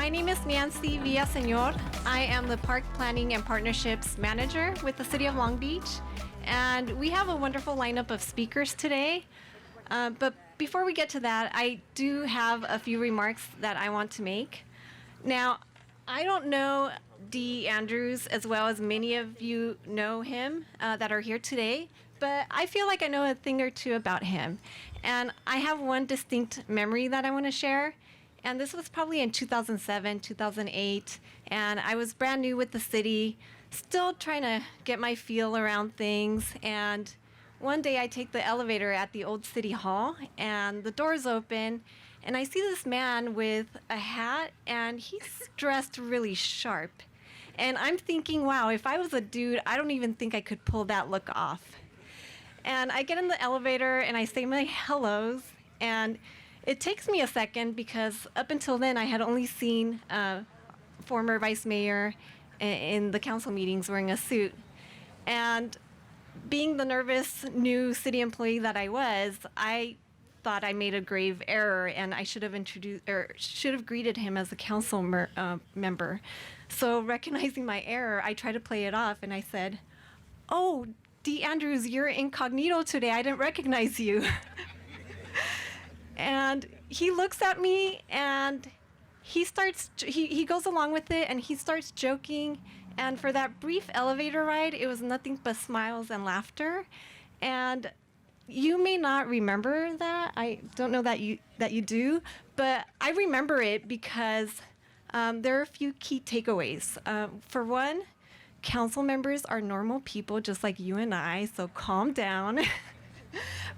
My name is Nancy Villaseñor. I am the Park Planning and Partnerships Manager with the City of Long Beach, and we have a wonderful lineup of speakers today. But before we get to that, I do have a few remarks that I want to make. Now, I don't know Dee Andrews as well as many of you know him that are here today, but I feel like I know a thing or two about him. And I have one distinct memory that I want to share. And this was probably in 2007, 2008, and I was brand new with the city, still trying to get my feel around things. And one day I take the elevator at the old city hall, and the doors open, and I see this man with a hat, and he's dressed really sharp. And I'm thinking, wow, if I was a dude, I don't even think I could pull that look off. And I get in the elevator, and I say my hellos, and it takes me a second because up until then I had only seen former vice mayor in the council meetings wearing a suit. And being the nervous new city employee that I was, I thought I made a grave error and I should have greeted him as a council member. So recognizing my error, I tried to play it off and I said, "Oh, Dee Andrews, you're incognito today. I didn't recognize you." And he looks at me and he goes along with it and he starts joking. And for that brief elevator ride, it was nothing but smiles and laughter. And you may not remember that. I don't know that you do, but I remember it because there are a few key takeaways. For one, council members are normal people just like you and I, so calm down.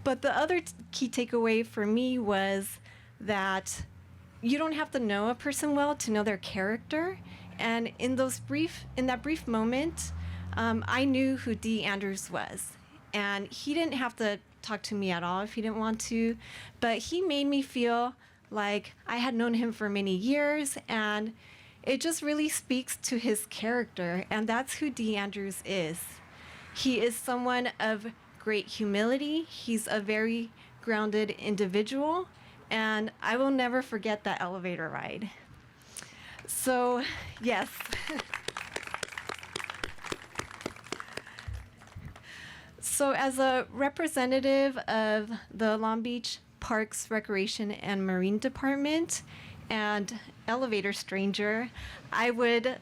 But the other key takeaway for me was that you don't have to know a person well to know their character. And in that brief moment, I knew who Dee Andrews was. And he didn't have to talk to me at all if he didn't want to. But he made me feel like I had known him for many years. And it just really speaks to his character. And that's who Dee Andrews is. He is someone of great humility. He's a very grounded individual, and I will never forget that elevator ride. So, yes. So as a representative of the Long Beach Parks, Recreation, and Marine Department and elevator stranger, I would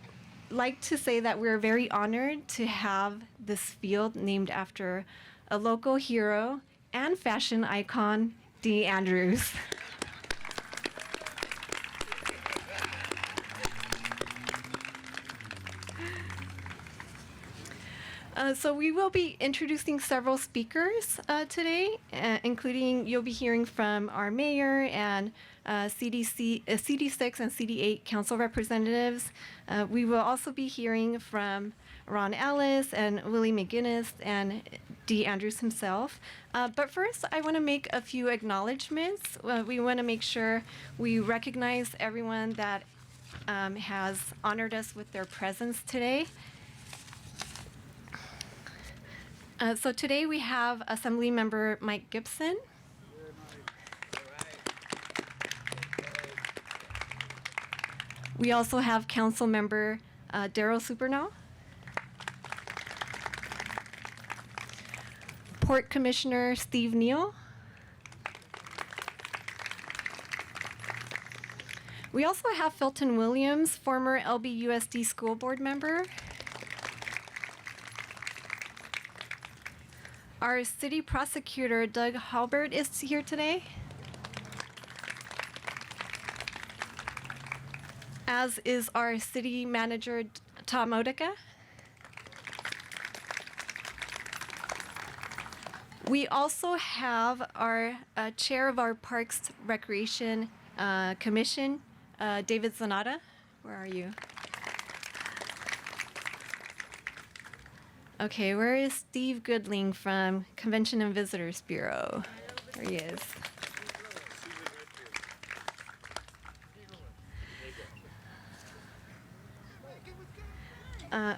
like to say that we're very honored to have this field named after a local hero and fashion icon, Dee Andrews. So we will be introducing several speakers today, including you'll be hearing from our mayor and CD6 and CD8 council representatives. We will also be hearing from Ron Ellis and Willie McGinnis and Dee Andrews himself. But first, I want to make a few acknowledgements. We want to make sure we recognize everyone that has honored us with their presence today. So today we have Assemblymember Mike Gibson. We also have Council Member Daryl Supernaw. Port Commissioner Steve Neal. We also have Felton Williams, former LBUSD School Board member. Our city prosecutor, Doug Halbert, is here today, as is our city manager, Tom Odica. We also have our chair of our Parks Recreation Commission, David Zanata. Where are you? Okay, where is Steve Goodling from Convention and Visitors Bureau? There he is.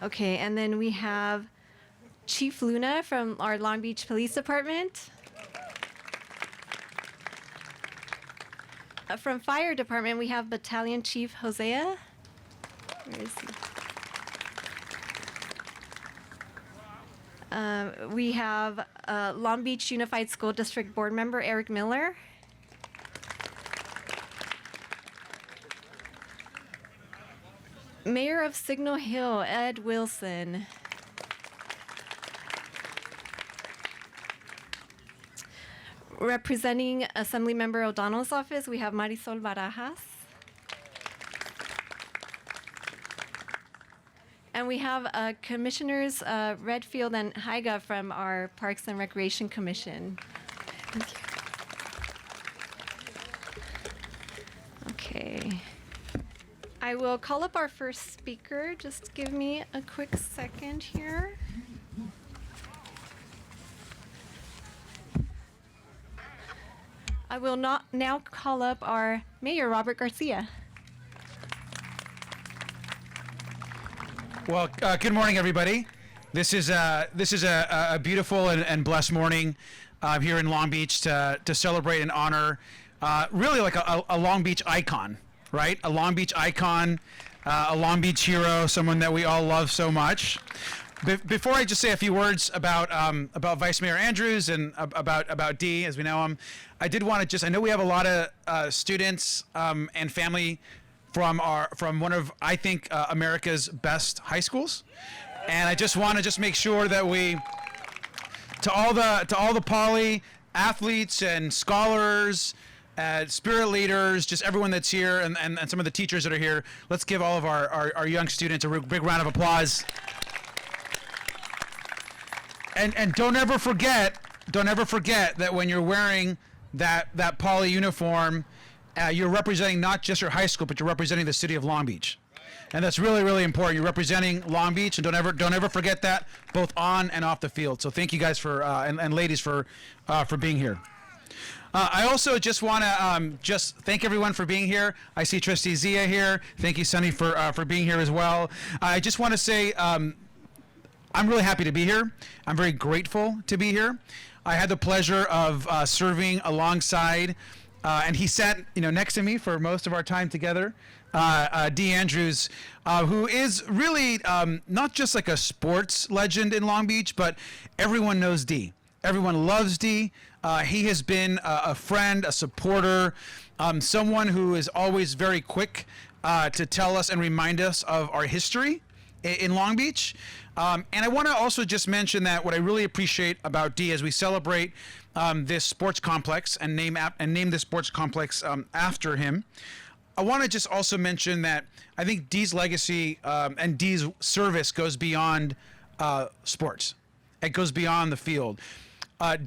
Okay, and then we have Chief Luna from our Long Beach Police Department. from Fire Department, we have Battalion Chief Hosea. Where is he? We have Long Beach Unified School District Board Member Eric Miller. Mayor of Signal Hill, Ed Wilson. Representing Assemblymember O'Donnell's office, we have Marisol Barajas. And we have Commissioners Redfield and Haiga from our Parks and Recreation Commission. Thank you. Okay. I will call up our first speaker. Just give me a quick second here. I will now call up our Mayor, Robert Garcia. Well, good morning, everybody. This is a beautiful and blessed morning here in Long Beach to celebrate and honor really like a Long Beach icon, right? A Long Beach icon, a Long Beach hero, someone that we all love so much. Before I just say a few words about Vice Mayor Andrews and about Dee, as we know him, I did want to I know we have a lot of students and family from one of, I think, America's best high schools, and I just want to make sure that we, to all the poly athletes and scholars, spirit leaders, just everyone that's here, and some of the teachers that are here, let's give all of our young students a big round of applause. And don't ever forget that when you're wearing that poly uniform, you're representing not just your high school, but you're representing the city of Long Beach. And that's really, really important. You're representing Long Beach, and don't ever forget that, both on and off the field. So thank you guys and ladies for being here. I also just want to just thank everyone for being here. I see Trustee Zia here. Thank you, Sunny, for being here as well. I just want to say I'm really happy to be here. I'm very grateful to be here. I had the pleasure of serving alongside, and he sat next to me for most of our time together, Dee Andrews, who is really not just like a sports legend in Long Beach, but everyone knows Dee. Everyone loves Dee. He has been a friend, a supporter, someone who is always very quick to tell us and remind us of our history in Long Beach. And I want to also just mention that what I really appreciate about Dee as we celebrate this sports complex and name this sports complex after him, I want to just also mention that I think Dee's legacy and Dee's service goes beyond sports. It goes beyond the field.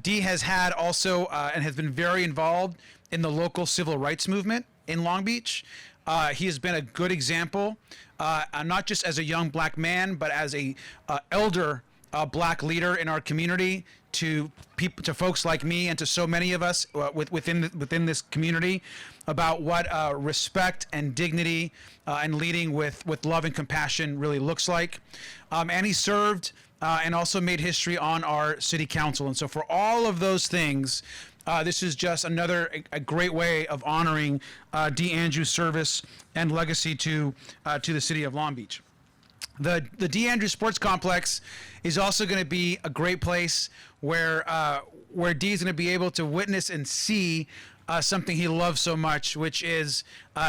Dee has had also and has been very involved in the local civil rights movement in Long Beach. He has been a good example, not just as a young black man, but as a elder black leader in our community to folks like me and to so many of us within this community about what respect and dignity and leading with love and compassion really looks like. And he served and also made history on our city council. And so for all of those things, this is just a great way of honoring Dee Andrews' service and legacy to the city of Long Beach. The Dee Andrews Sports Complex is also going to be a great place where Dee is going to be able to witness and see something he loves so much, which is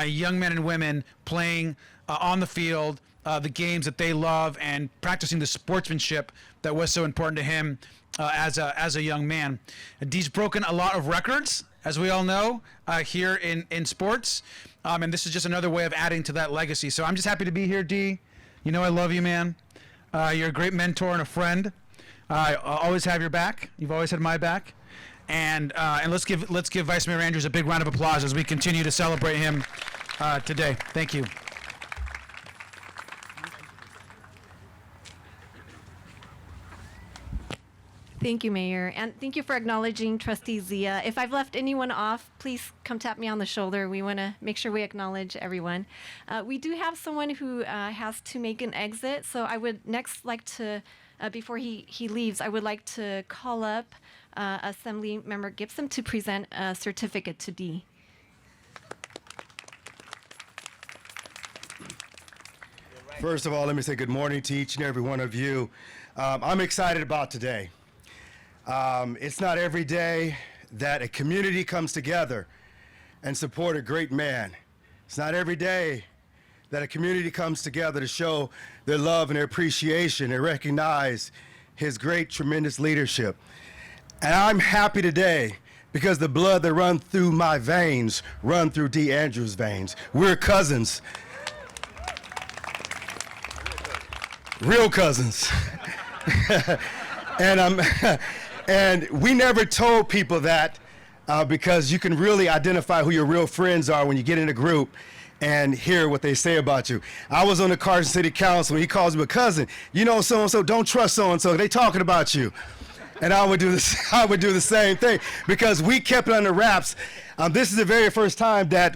young men and women playing on the field, the games that they love, and practicing the sportsmanship that was so important to him as a young man. Dee's broken a lot of records, as we all know, here in sports, and this is just another way of adding to that legacy. So I'm just happy to be here, Dee. You know I love you, man. You're a great mentor and a friend. I always have your back. You've always had my back. And let's give Vice Mayor Andrews a big round of applause as we continue to celebrate him today. Thank you. Thank you, Mayor. And thank you for acknowledging Trustee Zia. If I've left anyone off, please come tap me on the shoulder. We want to make sure we acknowledge everyone. We do have someone who has to make an exit, so I would next like to, before he leaves, I would like to call up Assembly Member Gibson to present a certificate to Dee. First of all, let me say good morning to each and every one of you. I'm excited about today. It's not every day that a community comes together and support a great man. It's not every day that a community comes together to show their love and their appreciation and recognize his great, tremendous leadership. And I'm happy today because the blood that runs through my veins run through Dee Andrews' veins. We're cousins. Real cousins. And we never told people that because you can really identify who your real friends are when you get in a group and hear what they say about you. I was on the Carson City Council and he calls me a cousin. You know so-and-so, don't trust so-and-so, they talking about you. And I would do the same thing because we kept it under wraps. This is the very first time that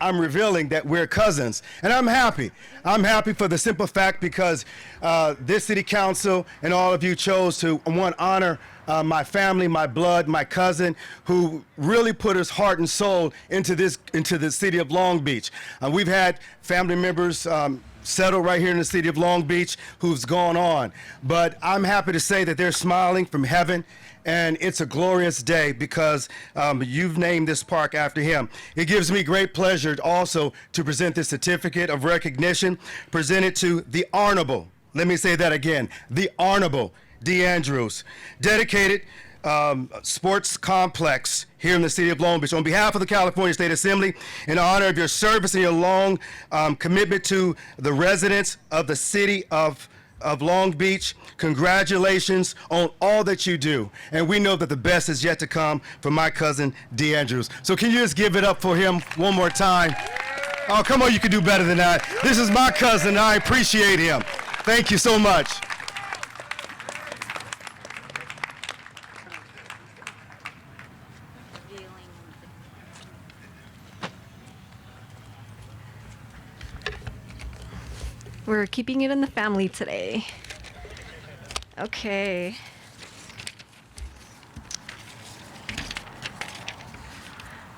I'm revealing that we're cousins, and I'm happy. I'm happy for the simple fact because this city council and all of you chose to, one, honor my family, my blood, my cousin, who really put his heart and soul into the city of Long Beach. We've had family members settled right here in the city of Long Beach who's gone on. But I'm happy to say that they're smiling from heaven, and it's a glorious day because you've named this park after him. It gives me great pleasure also to present this certificate of recognition presented to the Honorable, let me say that again, the Honorable Dee Andrews, dedicated Sports Complex here in the city of Long Beach. On behalf of the California State Assembly, in honor of your service and your long commitment to the residents of the city of Long Beach, congratulations on all that you do. And we know that the best is yet to come for my cousin, Dee Andrews. So can you just give it up for him one more time? Oh, come on, you can do better than that. This is my cousin, and I appreciate him. Thank you so much. We're keeping it in the family today. Okay.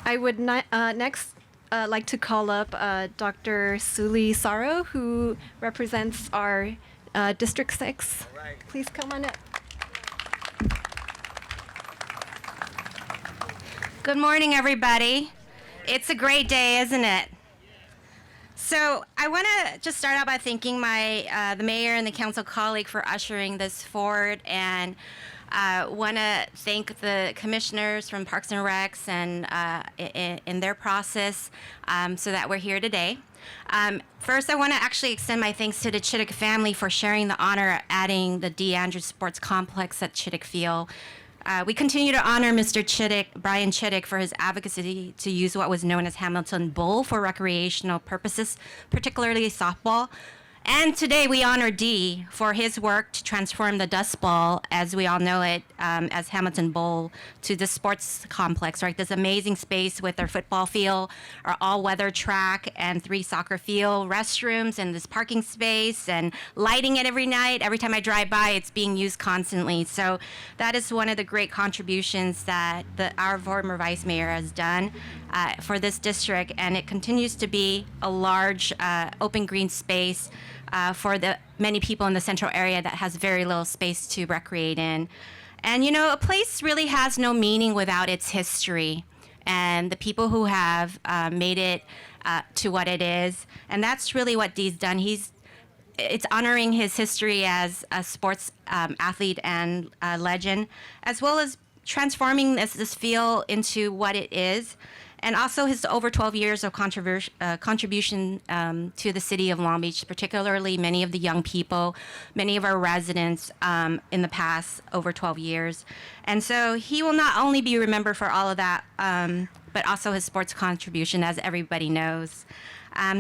I would next like to call up Dr. Suli Saro, who represents our District 6. Right. Please come on up. Good morning, everybody. It's a great day, isn't it? So I want to just start out by thanking the mayor and the council colleague for ushering this forward, and want to thank the commissioners from Parks and Recs and in their process so that we're here today. First, I want to actually extend my thanks to the Chittick family for sharing the honor of adding the Dee Andrews Sports Complex at Chittick Field. We continue to honor Mr. Brian Chittick, for his advocacy to use what was known as Hamilton Bowl for recreational purposes, particularly softball. And today we honor Dee for his work to transform the Dust Bowl, as we all know it, as Hamilton Bowl, to the sports complex, right? This amazing space with our football field, our all-weather track, and 3 soccer field, restrooms, and this parking space, and lighting it every night. Every time I drive by, it's being used constantly. So that is one of the great contributions that our former vice mayor has done for this district, and it continues to be a large open green space for the many people in the central area that has very little space to recreate in. And you know, a place really has no meaning without its history and the people who have made it to what it is. And that's really what Dee's done. It's honoring his history as a sports athlete and legend, as well as transforming this field into what it is. And also his over 12 years of contribution to the city of Long Beach, particularly many of the young people, many of our residents in the past over 12 years. And so he will not only be remembered for all of that, but also his sports contribution, as everybody knows.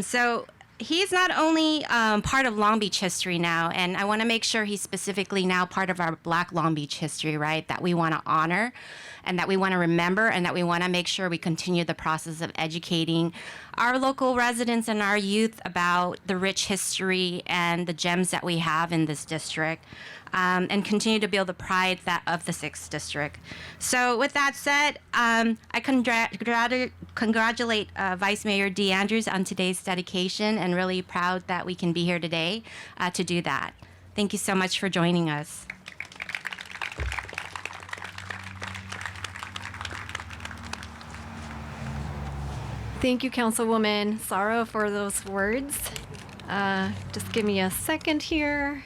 So he's not only part of Long Beach history now, and I want to make sure he's specifically now part of our Black Long Beach history, right, that we want to honor and that we want to remember, and that we want to make sure we continue the process of educating our local residents and our youth about the rich history and the gems that we have in this district. and continue to build the pride of the 6th District. So with that said, I congratulate Vice Mayor Dee Andrews on today's dedication, and really proud that we can be here today to do that. Thank you so much for joining us. Thank you, Councilwoman Saro, for those words. Just give me a second here.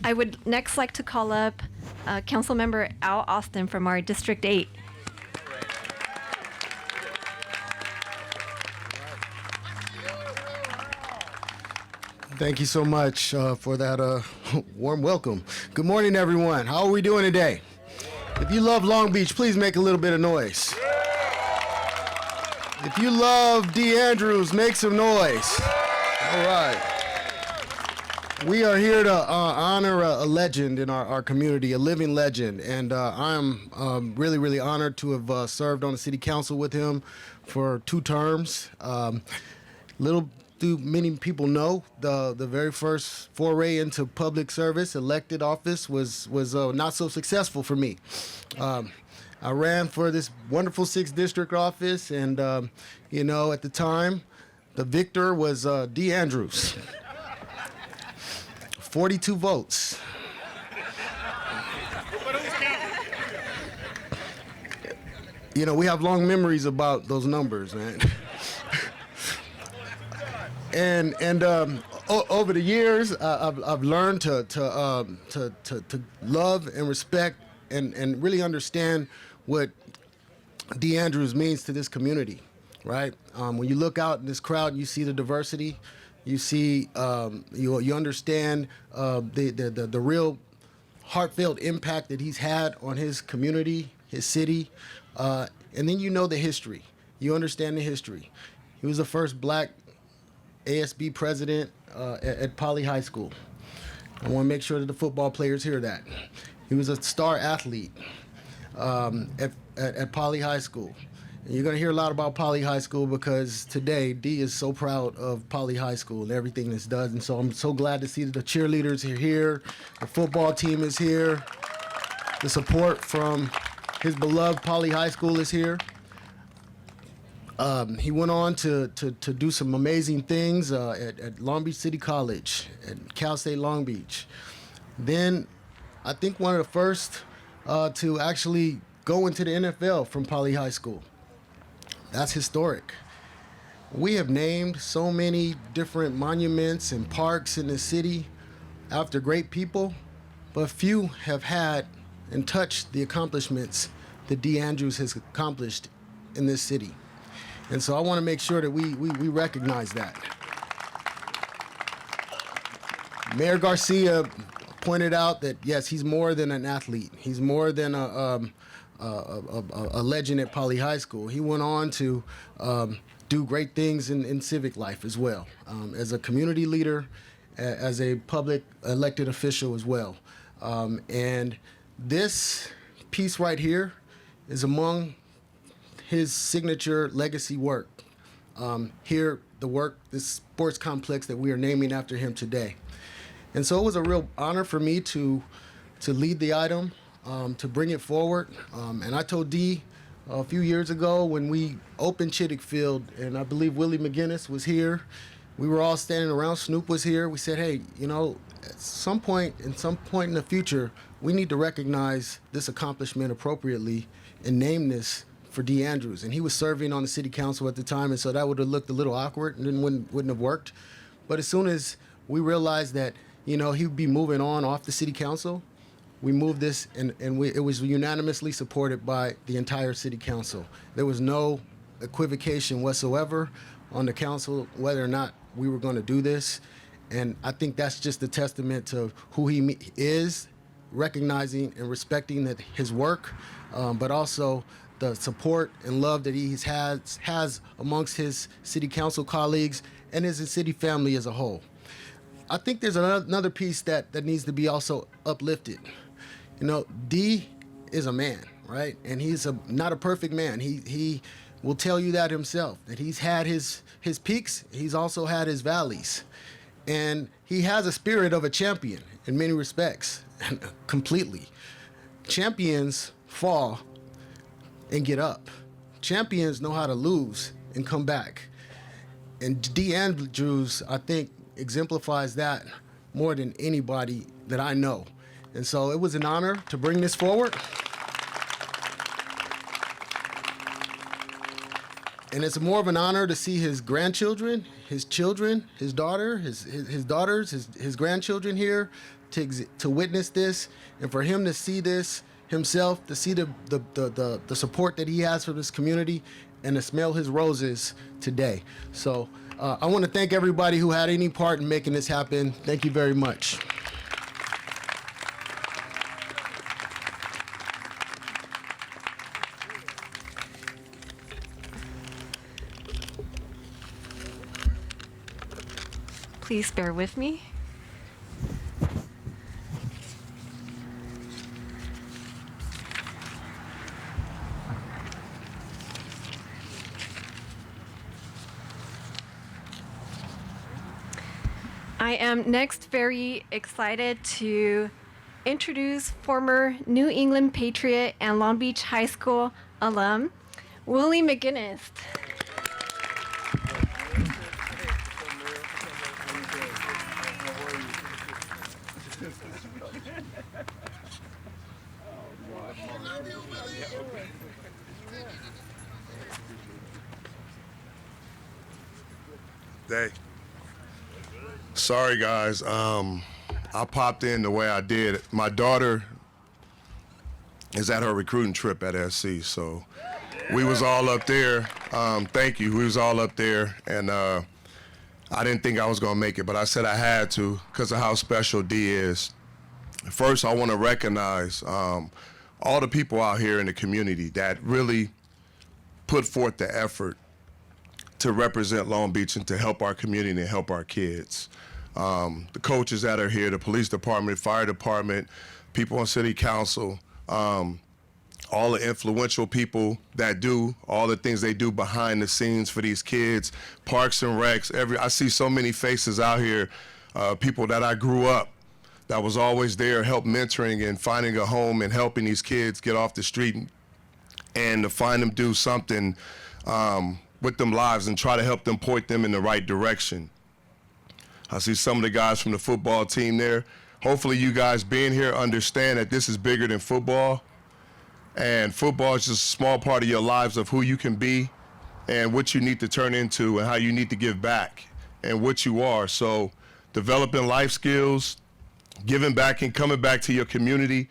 I would next like to call up Councilmember Al Austin from our District 8. Thank you so much for that warm welcome. Good morning, everyone. How are we doing today? If you love Long Beach, please make a little bit of noise. If you love Dee Andrews, make some noise. All right. We are here to honor a legend in our community, a living legend, and I'm really, really honored to have served on the city council with him for 2 terms. Little do many people know, the very first foray into public service, elected office, was not so successful for me. I ran for this wonderful 6th District office, and at the time, the victor was Dee Andrews. 42 votes. We have long memories about those numbers, man. And over the years, I've learned to love and respect and really understand what Dee Andrews means to this community, right? When you look out in this crowd, you see the diversity. You see, you understand the real heartfelt impact that he's had on his community, his city, and then you know the history. You understand the history. He was the first black ASB president at Poly High School. I want to make sure that the football players hear that. He was a star athlete at Poly High School. And you're going to hear a lot about Poly High School because today Dee is so proud of Poly High School and everything that's done. And so I'm so glad to see that the cheerleaders are here, the football team is here, the support from his beloved Poly High School is here. He went on to do some amazing things at Long Beach City College, at Cal State Long Beach. Then I think one of the first to actually go into the NFL from Poly High School. That's historic. We have named so many different monuments and parks in the city after great people, but few have had and touched the accomplishments that Dee Andrews has accomplished in this city. And so I want to make sure that we recognize that. Mayor Garcia pointed out that, yes, he's more than an athlete. He's more than a legend at Poly High School. He went on to do great things in civic life as well, as a community leader, as a public elected official as well. And this piece right here is among his signature legacy work. Here, this sports complex that we are naming after him today. And so it was a real honor for me to lead the item, to bring it forward. And I told Dee a few years ago when we opened Chittick Field, and I believe Willie McGinnis was here. We were all standing around. Snoop was here. We said, hey, at some point in the future, we need to recognize this accomplishment appropriately and name this for Dee Andrews. And he was serving on the city council at the time, and so that would have looked a little awkward and wouldn't have worked. But as soon as we realized that, he would be moving on off the city council, we moved this, and it was unanimously supported by the entire city council. There was no equivocation whatsoever on the council whether or not we were going to do this. And I think that's just a testament to who he is, recognizing and respecting that his work, but also the support and love that he has amongst his city council colleagues and his city family as a whole. I think there's another piece that needs to be also uplifted. Dee is a man, right? And he's not a perfect man. He will tell you that himself, that he's had his peaks, he's also had his valleys. And he has a spirit of a champion in many respects, completely. Champions fall and get up. Champions know how to lose and come back. And Dee Andrews, I think, exemplifies that more than anybody that I know. And so it was an honor to bring this forward. And it's more of an honor to see his grandchildren, his children, his daughter, his daughters, his grandchildren here to witness this, and for him to see this himself, to see the support that he has from this community, and to smell his roses today. So I want to thank everybody who had any part in making this happen. Thank you very much. Please bear with me. I am next very excited to introduce former New England Patriot and Long Beach High School alum, Willie McGinnis. Day. Sorry, guys. I popped in the way I did. My daughter is at her recruiting trip at SC, so we was all up there. Thank you. We was all up there, and I didn't think I was gonna make it, but I said I had to because of how special Dee is. First, I want to recognize all the people out here in the community that really put forth the effort to represent Long Beach and to help our community and help our kids. The coaches that are here, the police department, fire department, people on city council, all the influential people that do all the things they do behind the scenes for these kids, parks and recs. I see so many faces out here, people that I grew up, that was always there, help mentoring and finding a home and helping these kids get off the street and to find them do something with them lives and try to help them point them in the right direction. I see some of the guys from the football team there. Hopefully you guys being here understand that this is bigger than football, and football is just a small part of your lives of who you can be and what you need to turn into and how you need to give back and what you are. So developing life skills, giving back and coming back to your community,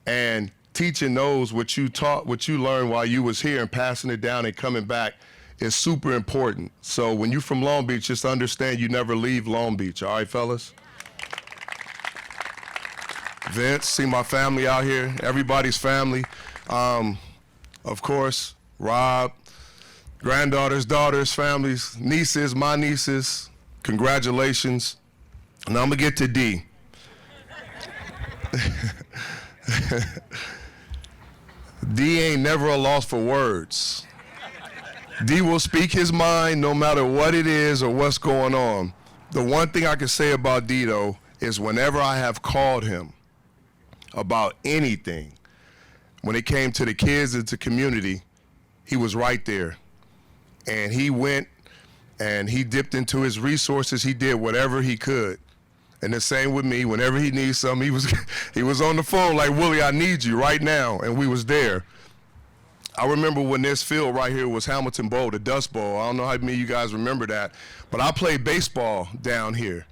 and teaching those what you taught, what you learned while you was here, and passing it down and coming back is super important. So when you're from Long Beach, just understand you never leave Long Beach. All right, fellas? Vince, see my family out here, everybody's family. Of course, Rob, granddaughters, daughters, families, nieces, my nieces, congratulations. Now I'm gonna get to Dee. Dee ain't never a loss for words. Dee will speak his mind no matter what it is or what's going on. The one thing I can say about Dee, though, is whenever I have called him about anything, when it came to the kids and to community, he was right there. And he went and he dipped into his resources. He did whatever he could. And the same with me. Whenever he needs something, he was on the phone like, Willie, I need you right now. And we was there. I remember when this field right here was Hamilton Bowl, the Dust Bowl. I don't know how many of you guys remember that, but I played baseball down here.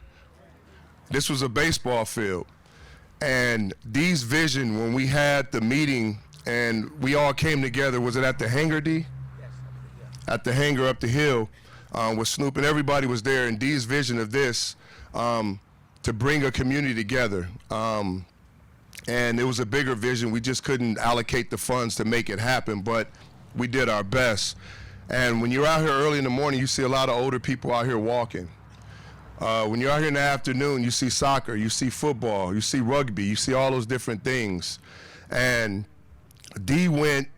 This was a baseball field. And Dee's vision when we had the meeting and we all came together, was it at the hangar, Dee? Yes. At the hangar up the hill with Snoop, and everybody was there, and Dee's vision of this, to bring a community together. And it was a bigger vision. We just couldn't allocate the funds to make it happen, but we did our best. And when you're out here early in the morning, you see a lot of older people out here walking. When you're out here in the afternoon, you see soccer, you see football, you see rugby, you see all those different things. And Dee went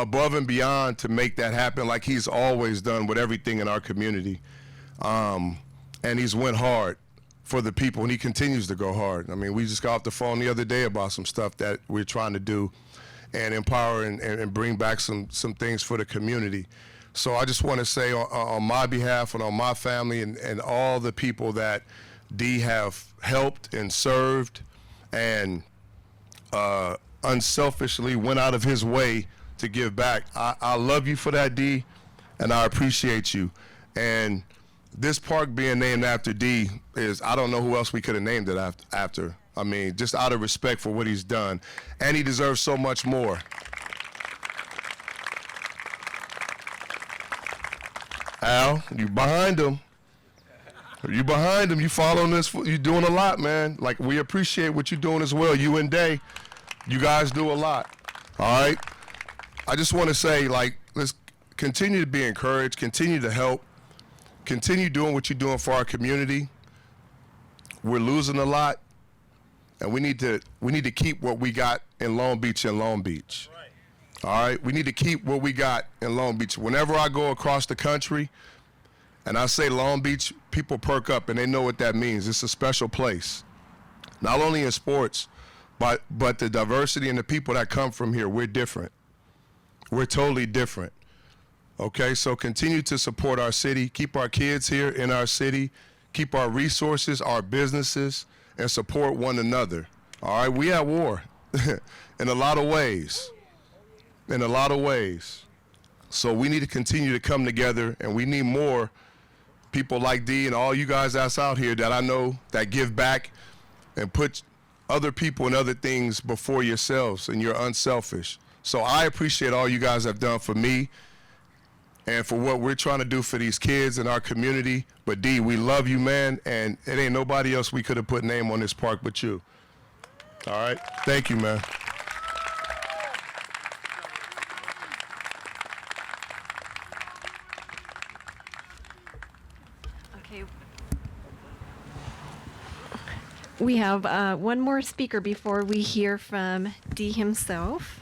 above and beyond to make that happen, like he's always done with everything in our community. And he's went hard for the people, and he continues to go hard. I mean, we just got off the phone the other day about some stuff that we're trying to do and empower and bring back some things for the community. So I just want to say on my behalf and on my family and all the people that Dee have helped and served and unselfishly went out of his way to give back. I love you for that, Dee, and I appreciate you. And this park being named after Dee is, I don't know who else we could have named it after. I mean, just out of respect for what he's done. And he deserves so much more. Al, you behind him. You behind him. You following this. You're doing a lot, man. Like, we appreciate what you're doing as well. You and Day, you guys do a lot. All right? I just want to say, like, let's continue to be encouraged, continue to help, continue doing what you're doing for our community. We're losing a lot, and we need to keep what we got in Long Beach in Long Beach. All right? We need to keep what we got in Long Beach. Whenever I go across the country and I say Long Beach, people perk up and they know what that means. It's a special place. Not only in sports, but the diversity and the people that come from here, we're different. We're totally different. Okay, so continue to support our city, keep our kids here in our city, keep our resources, our businesses, and support one another. All right, we at war in a lot of ways. In a lot of ways. So we need to continue to come together, and we need more people like Dee and all you guys that's out here that I know that give back and put other people and other things before yourselves, and you're unselfish. So I appreciate all you guys have done for me and for what we're trying to do for these kids in our community. But Dee, we love you, man, and it ain't nobody else we could have put name on this park but you. All right? Thank you, man. Okay. We have one more speaker before we hear from Dee himself.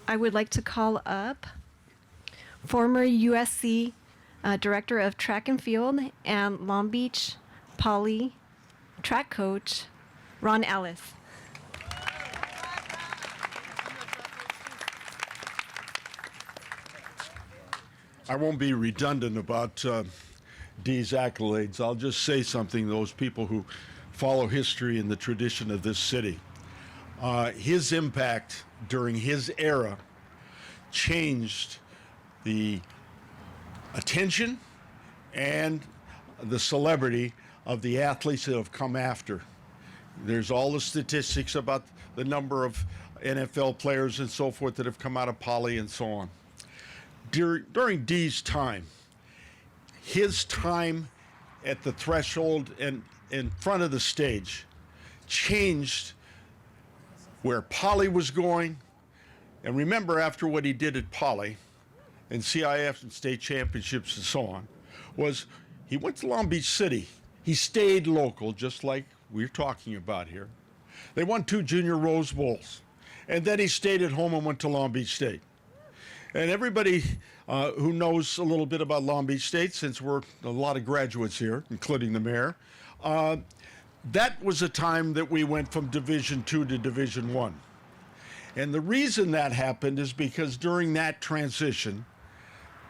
I would like to call up former USC Director of Track and Field and Long Beach Poly track coach, Ron Ellis. I won't be redundant about Dee's accolades. I'll just say something to those people who follow history and the tradition of this city. His impact during his era changed the attention and the celebrity of the athletes that have come after. There's all the statistics about the number of NFL players and so forth that have come out of Poly and so on. During Dee's time, his time at the threshold and in front of the stage changed where Poly was going. And remember, after what he did at Poly and CIF and state championships and so on, was he went to Long Beach City. He stayed local, just like we're talking about here. They won 2 junior Rose Bowls. And then he stayed at home and went to Long Beach State. And everybody who knows a little bit about Long Beach State, since we're a lot of graduates here, including the mayor, that was a time that we went from Division II to Division I. And the reason that happened is because during that transition,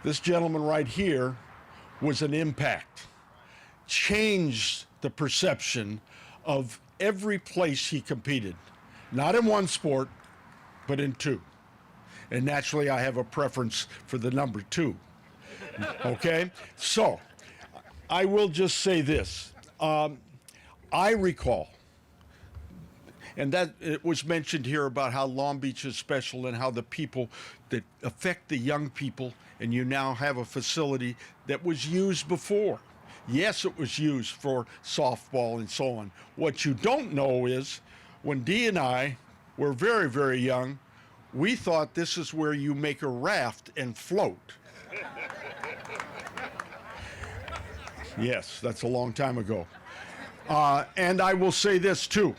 this gentleman right here was an impact, changed the perception of every place he competed, not in one sport, but in 2. And naturally, I have a preference for the number 2. Okay? So, I will just say this. I recall, and that it was mentioned here about how Long Beach is special and how the people that affect the young people, and you now have a facility that was used before. Yes, it was used for softball and so on. What you don't know is when Dee and I were very, very young, we thought this is where you make a raft and float. Yes, that's a long time ago. And I will say this too.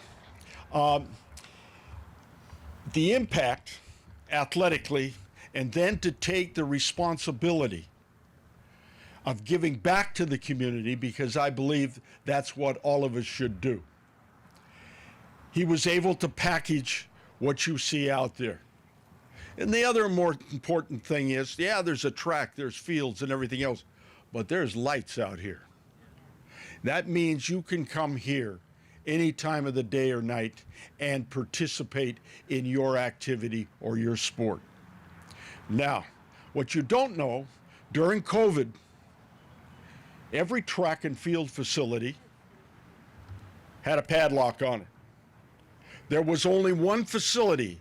the impact athletically, and then to take the responsibility of giving back to the community, because I believe that's what all of us should do. He was able to package what you see out there. And the other more important thing is, yeah, there's a track, there's fields and everything else, but there's lights out here. That means you can come here any time of the day or night and participate in your activity or your sport. Now, what you don't know, during COVID, every track and field facility had a padlock on it. There was only one facility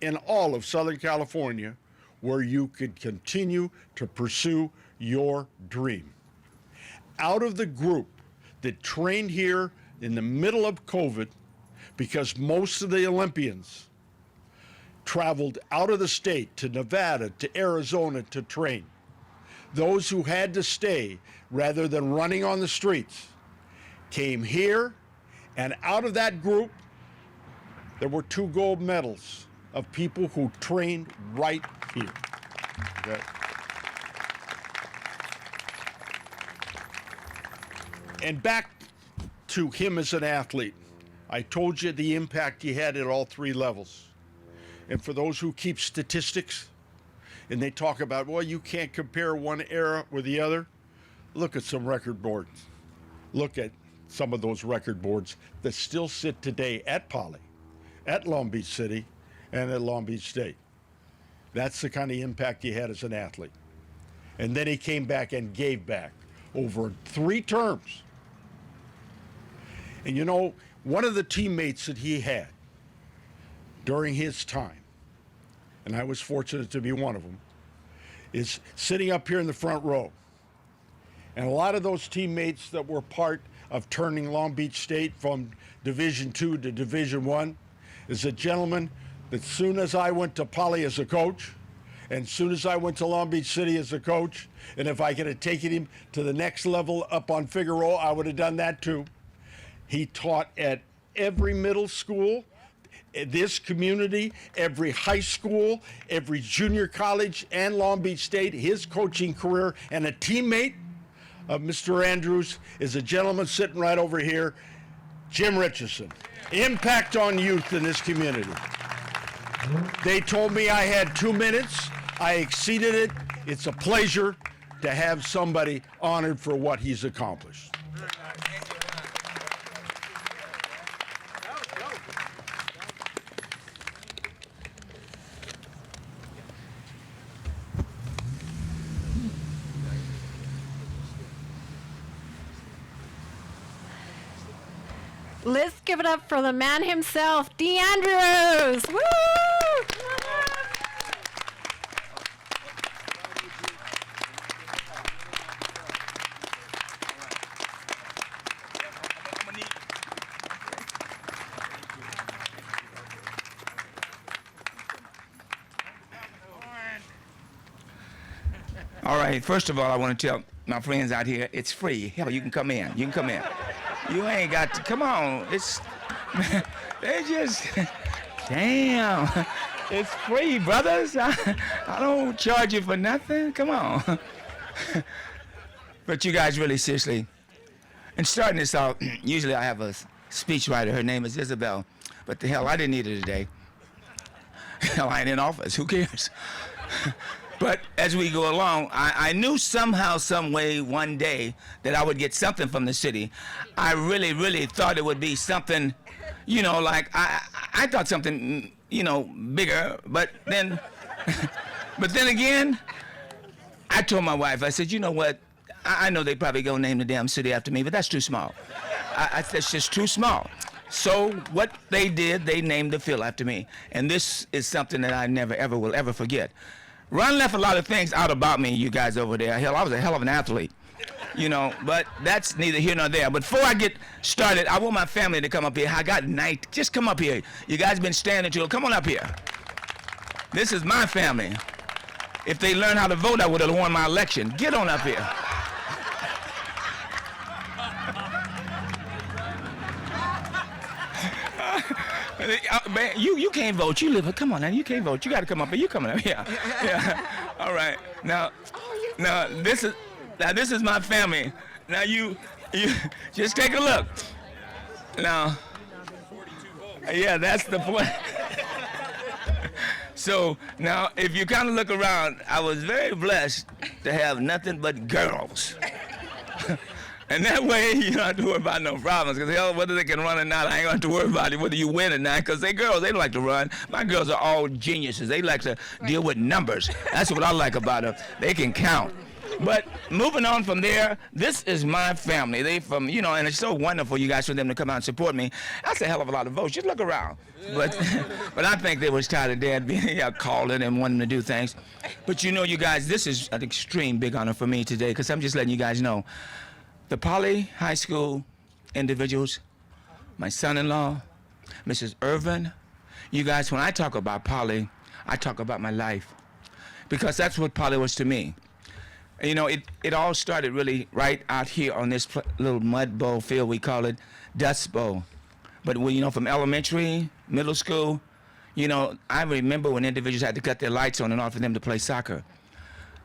in all of Southern California where you could continue to pursue your dream. Out of the group that trained here in the middle of COVID, because most of the Olympians traveled out of the state to Nevada, to Arizona to train, those who had to stay rather than running on the streets came here, and out of that group, there were 2 gold medals of people who trained right here. Okay. And back to him as an athlete. I told you the impact he had at all 3 levels. And for those who keep statistics and they talk about, well, you can't compare one era with the other, look at some record boards. Look at some of those record boards that still sit today at Poly, at Long Beach City, and at Long Beach State. That's the kind of impact he had as an athlete. And then he came back and gave back over 3 terms. And you know, one of the teammates that he had during his time, and I was fortunate to be one of them, is sitting up here in the front row. And a lot of those teammates that were part of turning Long Beach State from Division II to Division I is a gentleman that soon as I went to Poly as a coach, and soon as I went to Long Beach City as a coach, and if I could have taken him to the next level up on Figueroa, I would have done that too. He taught at every middle school, this community, every high school, every junior college, and Long Beach State. His coaching career, and a teammate of Mr. Andrews is a gentleman sitting right over here, Jim Richardson. Impact on youth in this community. They told me I had 2 minutes. I exceeded it. It's a pleasure to have somebody honored for what he's accomplished. Let's give it up for the man himself, Dee Andrews. Woo! All right, first of all, I want to tell my friends out here, it's free. Hell, you can come in. You can come in. You ain't got to, come on. It's, they just, damn. It's free, brothers. I don't charge you for nothing. Come on. But you guys really seriously, and starting this out, usually I have a speechwriter. Her name is Isabel. But the hell, I didn't need her today. Hell, I ain't in office. Who cares? But as we go along, I knew somehow, some way, one day that I would get something from the city. I really, really thought it would be something, you know, like I thought something, you know, bigger. But then, but then again, I told my wife, I said, you know what? I know they probably gonna name the damn city after me, but that's too small. That's just too small. So what they did, they named the field after me, and this is something that I never, ever will ever forget. Ron left a lot of things out about me, you guys over there. Hell, I was a hell of an athlete, you know, but that's neither here nor there. But before I get started, I want my family to come up here. I got night. Just come up here. You guys been standing too. Come on up here. This is my family. If they learned how to vote, I would have won my election. Get on up here. Man, you can't vote. You live. Come on now. You can't vote. You got to come up here. You coming up here. Yeah. All right. Now this is my family. Now you just take a look. Now, yeah, that's the point. So now, if you kind of look around, I was very blessed to have nothing but girls. And that way, you don't have to worry about no problems, because whether they can run or not, I ain't going to have to worry about it, whether you win or not, because they girls, they don't like to run. My girls are all geniuses. They like to deal with numbers. That's what I like about them. They can count. But moving on from there, this is my family. They from, and it's so wonderful, you guys, for them to come out and support me. That's a hell of a lot of votes. Just look around. But I think they was tired of Dad being calling and wanting to do things. But you guys, this is an extreme big honor for me today, because I'm just letting you guys know. The Poly High School individuals, my son-in-law, Mrs. Irvin, you guys, when I talk about Poly, I talk about my life, because that's what Poly was to me. It all started really right out here on this little mud bowl field, we call it Dust Bowl. But from elementary, middle school, I remember when individuals had to cut their lights on and off for them to play soccer.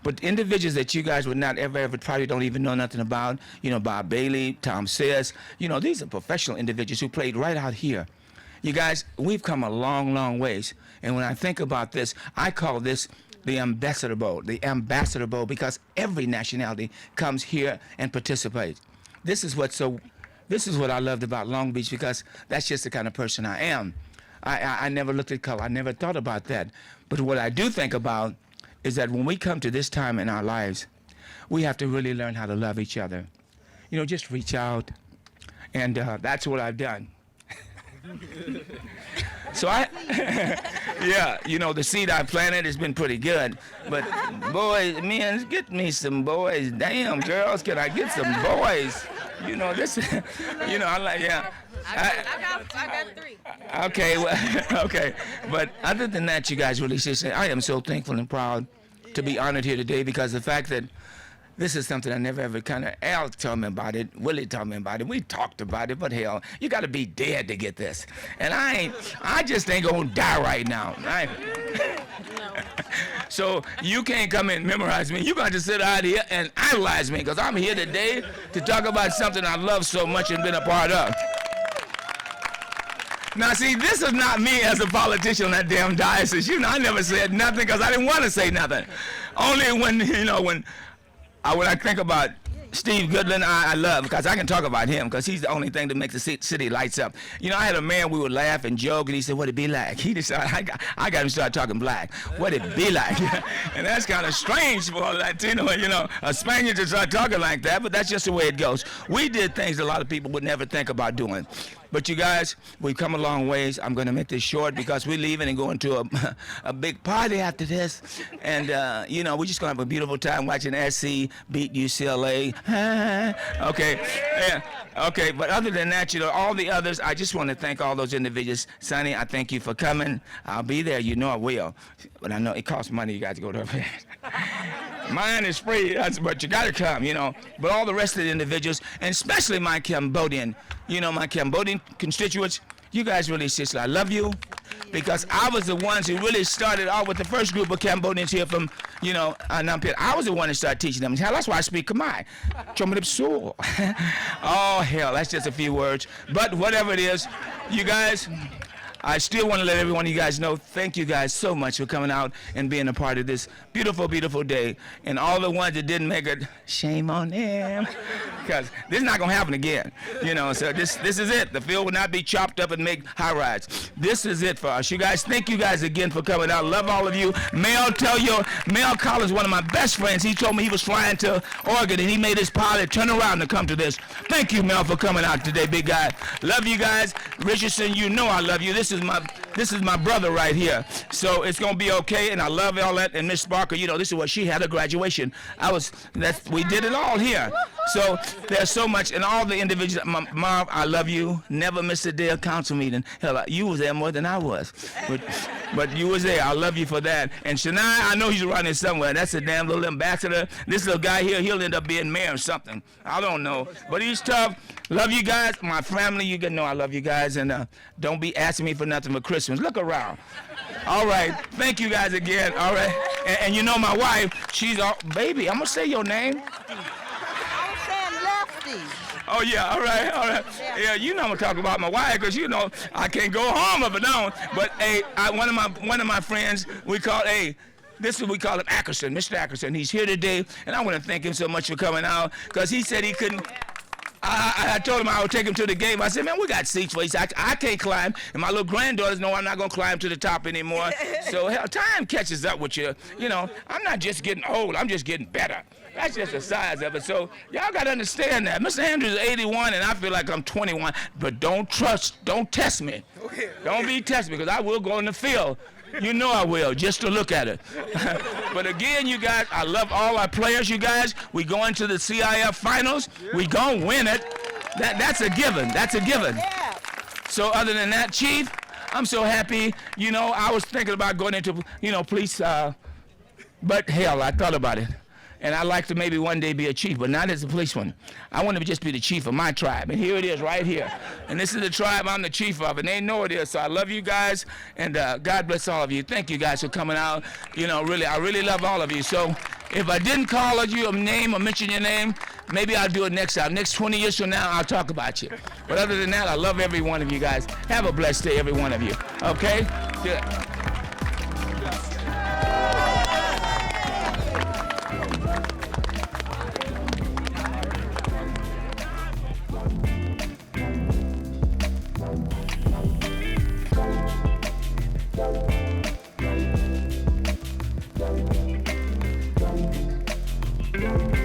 But individuals that you guys would not ever probably don't even know nothing about, Bob Bailey, Tom Sayers, these are professional individuals who played right out here. You guys, we've come a long, long ways. And when I think about this, I call this the Ambassador Bowl, because every nationality comes here and participates. This is what I loved about Long Beach, because that's just the kind of person I am. I never looked at color. I never thought about that. But what I do think about is that when we come to this time in our lives, we have to really learn how to love each other. Just reach out, and that's what I've done. So the seed I planted has been pretty good, but boys, men, get me some boys. Damn, girls, can I get some boys? I like, yeah. I got 3. Okay, okay. But other than that, you guys really should say, I am so thankful and proud to be honored here today, because the fact that this is something I never ever Al told me about it, Willie told me about it, we talked about it, but hell, you gotta be dead to get this. And I just ain't gonna die right now. So you can't come and memorize me. You got to sit out here and idolize me, because I'm here today to talk about something I love so much and been a part of. Now, see, this is not me as a politician on that damn diocese. I never said nothing because I didn't want to say nothing. Only when, when I think about Steve Goodland, I love, because I can talk about him, because he's the only thing that makes the city lights up. I had a man, we would laugh and joke, and he said, what'd it be like? He decided, I got him to start talking black. What'd it be like? And that's kind of strange for a Latino, a Spaniard to start talking like that, but that's just the way it goes. We did things a lot of people would never think about doing. But you guys, we've come a long ways. I'm going to make this short, because we're leaving and going to a big party after this. And, we're just going to have a beautiful time watching SC beat UCLA. Okay, yeah, okay. But other than that, all the others, I just want to thank all those individuals. Sonny, I thank you for coming. I'll be there. I will. But I know it costs money. You guys to go to there. Mine is free, but you got to come, But all the rest of the individuals, and especially my Cambodian, my Cambodian constituents, you guys really, seriously, I love you, because I was the ones who really started out with the first group of Cambodians here from, Phnom Penh. I was the one that started teaching them. Hell, that's why I speak Khmer. Oh, hell, that's just a few words. But whatever it is, you guys, I still want to let every one of you guys know, thank you guys so much for coming out and being a part of this beautiful, beautiful day. And all the ones that didn't make it, shame on them. Because this is not going to happen again. So this is it. The field will not be chopped up and make high rides. This is it for us. You guys, thank you guys again for coming out. Love all of you. Mel Collins, one of my best friends, he told me he was flying to Oregon and he made his pilot turn around to come to this. Thank you, Mel, for coming out today, big guy. Love you guys. Richardson, I love you. This is my This is my brother right here. So it's gonna be okay, and I love all that. And Miss Sparker, you know, this is what she had a graduation. We did it all here. So there's so much, and all the individuals. Mom, I love you. Never missed a day of council meeting. Hell, you was there more than I was, but you was there. I love you for that. And Shania, I know he's running somewhere. That's a damn little ambassador. This little guy here, he'll end up being mayor or something. I don't know, but he's tough. Love you guys, my family. You know I love you guys, and don't be asking me for nothing for Christmas. Look around. All right, thank you guys again. All right, and you know my wife, she's all, baby, I'm gonna say your name. I was saying Lefty. Oh yeah, all right. Yeah, you know I'm gonna talk about my wife, because you know I can't go home if I don't. But hey, one of my friends, we call this is what we call him Ackerson, Mr. Ackerson. He's here today, and I want to thank him so much for coming out, because he said he couldn't. I told him I would take him to the game. I said, man, we got seats for you. I can't climb, and my little granddaughters know I'm not gonna climb to the top anymore. So hell, time catches up with you. You know, I'm not just getting old, I'm just getting better. That's just the size of it. So y'all gotta understand that. Mr. Andrews is 81, and I feel like I'm 21. But don't test me. Don't be testing me, because I will go in the field. You know I will, just to look at it. But again, you guys, I love all our players, you guys. We go into the CIF finals. We gonna win it. That's a given. That's a given. So other than that, Chief, I'm so happy. You know, I was thinking about going into, police, but hell, I thought about it. And I'd like to maybe one day be a chief, but not as a policeman. I want to just be the chief of my tribe. And here it is right here. And this is the tribe I'm the chief of, and they know it is. So I love you guys, and God bless all of you. Thank you guys for coming out. You know, really, I really love all of you. So if I didn't call you a name or mention your name, maybe I'll do it next time. Next 20 years from now, I'll talk about you. But other than that, I love every one of you guys. Have a blessed day, every one of you. Okay? Good. Thank you.